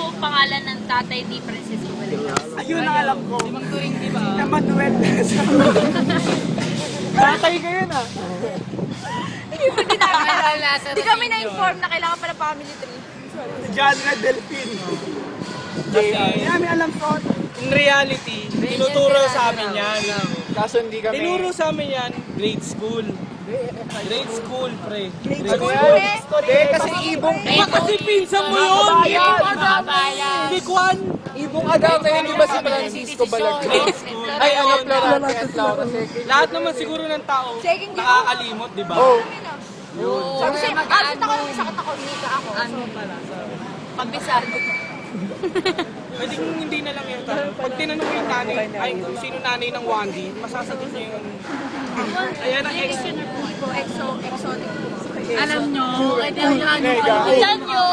po pangalan ng tatay ni Francisco Balinas? Ayun ang alam ko. Limang turing, di ba? Na Manuel. Tatay ka yun ah. Hindi kami na-inform na kailangan pala family tree. John Red Delphine. Hindi namin alam ko. In reality, tinuturo sa amin yan. Kaso hindi kami. Tinuro sa amin yan, grade school. Grade school, pre. Grade school, school. pre? Hindi, kasi ibong. Kasi pinsan mo yun! Hindi Kwan! Ibong Agame, hindi ba si Francisco Balagay? Ay, ano, Florante at Laura Second. Lahat naman siguro ng tao nakakalimot, di ba? Oh. Kasi abot ako yung sakit ako, nika ako. Ano pala? Pabisado. Pwedeng hindi na lang yung tanong. Pag tinanong yung nanay, ay kung sino nanay ng Wandy, masasagot niya yung... Ayan ang Exotic. Alam nyo, ilan nyo,